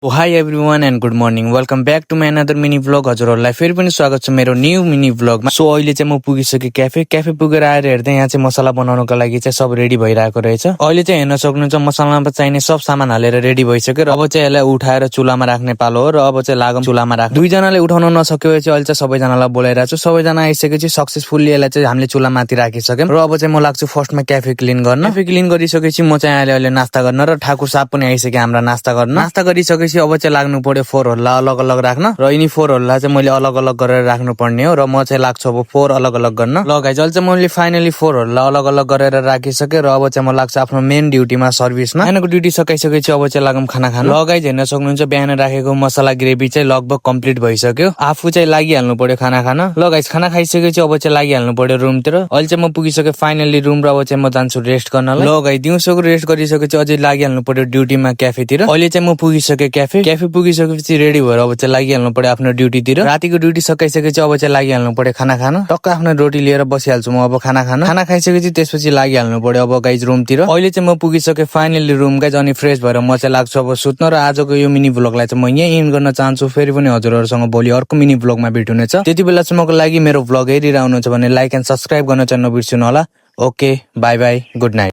High everyone and good morning welcome back to my another mini vlog. हजुरहरूलाई फेरि पनि स्वागत छ मेरो न्यू मिनी भ्लगमा। सो अहिले चाहिँ म पुगिसकेँ क्याफे पुगेर आएर हेर्दै यहाँ चाहिँ मसला बनाउनको लागि चाहिँ सब रेडी भइरहेको रहेछ। अहिले चाहिँ हेर्न सक्नुहुन्छ मसलामा चाहिने सब सामान हालेर रेडी भइसक्यो र अब चाहिँ यसलाई उठाएर चुलामा राख्ने पालो हो र अब चाहिँ लागम चुलामा राख्नु। दुईजनाले उठाउन नसक्यो चाहिँ अहिले चाहिँ सबैजनालाई बोलाइरहेको छु। सबैजना आइसकेपछि सक्सेसफुल्ली यसलाई चाहिँ हामीले चुलामाथि राखिसक्यौँ र अब चाहिँ म लाग्छु फर्स्टमा क्याफे क्लिन गर्न। क्याफे क्लिन गरिसकेपछि म चाहिँ अहिले नास्ता गर्न र ठाकुर साहब पनि आइसक्यो हाम्रा नास्ता गर्न। नास्ता गरिसकेपछि अब चाहिँ लाग्नु पर्यो फोहोर हल्ला अलग अलग राख्न र यिनी फोहोर हल्ला चाहिँ मैले अलग अलग गरेर राख्नु पर्ने हो र म चाहिँ लाग्छु अब फोहोर अलग अलग गर्न। ल गाइस अहिले चाहिँ मैले फाइनली फोहोर हल्ला अलग अलग गरेर राखिसकेँ र अब चाहिँ म लाग्छु आफ्नो मेन ड्युटीमा सर्भिसमा। बिहानको ड्युटी सकाइसकेपछि अब चाहिँ लागौँ खाना खान। ल गाइस हेर्न सक्नुहुन्छ बिहान राखेको मसला ग्रेभी चाहिँ लगभग कम्प्लिट भइसक्यो। आफू चाहिँ लागिहाल्नु पर्यो खाना खान। ल गाइस खाना खाइसकेपछि अब चाहिँ लागिहाल्नु पर्यो रुमतिर। अहिले चाहिँ म पुगिसकेँ फाइनली रुम र अब चाहिँ म जान्छु रेस्ट गर्नलाई। ल गाइस दिउँसोको रेस्ट गरिसकेपछि अझै लागिहाल्नु पर्यो ड्युटीमा क्याफेतिर। अहिले चाहिँ म पुगिसकेँ क्याफे पुगिसकेपछि रेडी भएर अब चाहिँ लागिहाल्नु पर्यो आफ्नो ड्युटीतिर। रातिको ड्युटी सकाइसकेपछि अब चाहिँ लागिहाल्नु पर्यो खाना खान। टक्क आफ्नो रोटी लिएर बसिहाल्छु म अब खाना खाइसकेपछि त्यसपछि लागिहाल्नु पर्यो अब गाइज रुमतिर। अहिले चाहिँ म पुगिसकेँ फाइनली रुम गाइज अनि फ्रेस भएर म चाहिँ लाग्छु अब सुत्न र आजको यो मिनी भ्लगलाई चाहिँ म यहीँ एन्ड गर्न चाहन्छु। फेरि पनि हजुरहरूसँग भोलि अर्को मिनी भ्लगमा भेट हुनेछ। त्यति बेलासम्मको लागि मेरो भ्लग हेरिरहनुहुन्छ भने लाइक एन्ड सब्सक्राइब गर्न चाहिँ नबिर्सिनु होला। Okay by by good night.